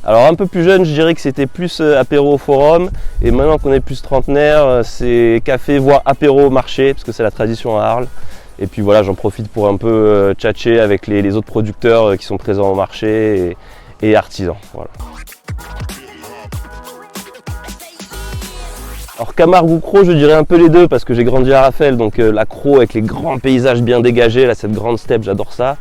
Alors un peu plus jeune, je dirais que c'était plus apéro au forum, et maintenant qu'on est plus trentenaire, c'est café voire apéro au marché, parce que c'est la tradition à Arles. Et puis voilà, j'en profite pour un peu tchatcher avec les autres producteurs qui sont présents au marché et artisans. Voilà. Alors Camargue ou Crau, je dirais un peu les deux parce que j'ai grandi à Raphaël, donc la Crau avec les grands paysages bien dégagés, là cette grande steppe, j'adore ça.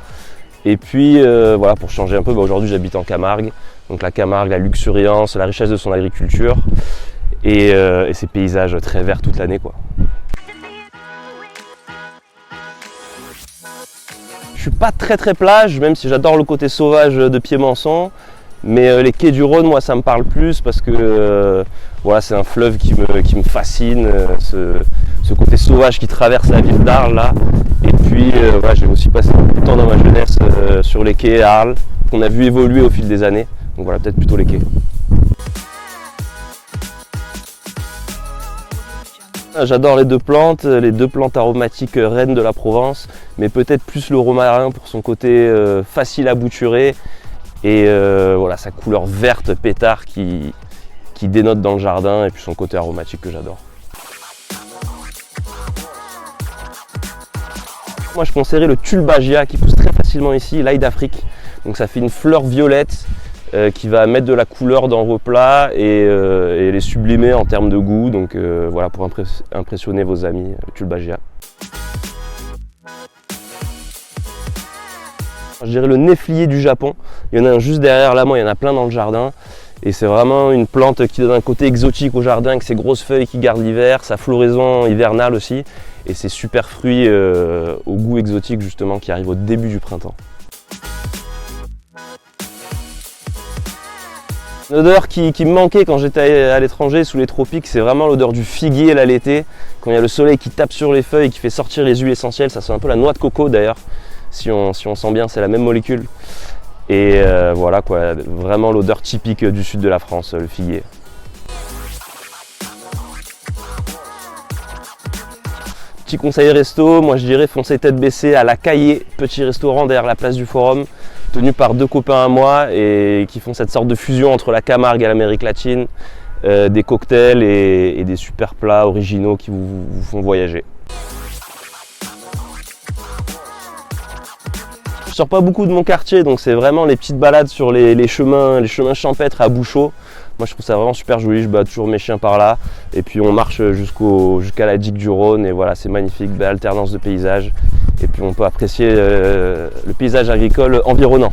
Et puis voilà, pour changer un peu, aujourd'hui j'habite en Camargue, donc la Camargue, la luxuriance, la richesse de son agriculture et ces paysages très verts toute l'année, quoi. Je suis pas très plage, même si j'adore le côté sauvage de Piémonçon. Mais les quais du Rhône, moi, ça me parle plus parce que voilà, c'est un fleuve qui me fascine, ce côté sauvage qui traverse la ville d'Arles là. Et puis voilà, j'ai aussi passé beaucoup de temps dans ma jeunesse sur les quais à Arles, qu'on a vu évoluer au fil des années. Donc voilà, peut-être plutôt les quais. J'adore les deux plantes aromatiques reines de la Provence, mais peut-être plus le romarin pour son côté facile à bouturer. Et voilà, sa couleur verte pétard qui dénote dans le jardin et puis son côté aromatique que j'adore. Moi je conseillerais le tulbagia qui pousse très facilement ici, l'ail d'Afrique. Donc ça fait une fleur violette qui va mettre de la couleur dans vos plats et les sublimer en termes de goût. Donc voilà, pour impressionner vos amis, le tulbagia. Je dirais le néflier du Japon. Il y en a un juste derrière là, moi il y en a plein dans le jardin. Et c'est vraiment une plante qui donne un côté exotique au jardin avec ses grosses feuilles qui gardent l'hiver, sa floraison hivernale aussi. Et ses super fruits au goût exotique justement qui arrivent au début du printemps. L'odeur qui me manquait quand j'étais à l'étranger sous les tropiques, c'est vraiment l'odeur du figuier là l'été. Quand il y a le soleil qui tape sur les feuilles et qui fait sortir les huiles essentielles, ça sent un peu la noix de coco d'ailleurs. Si on sent bien, c'est la même molécule. Et voilà quoi, vraiment l'odeur typique du sud de la France, le figuier. Petit conseil resto, moi je dirais foncez tête baissée à La Caillée, petit restaurant derrière la place du Forum, tenu par deux copains à moi et qui font cette sorte de fusion entre la Camargue et l'Amérique latine, des cocktails et des super plats originaux qui vous font voyager. Je sors pas beaucoup de mon quartier, donc c'est vraiment les petites balades sur les chemins champêtres à Bouchot. Moi je trouve ça vraiment super joli, je bats toujours mes chiens par là. Et puis on marche jusqu'à la digue du Rhône et voilà, c'est magnifique, belle alternance de paysages. Et puis on peut apprécier le paysage agricole environnant.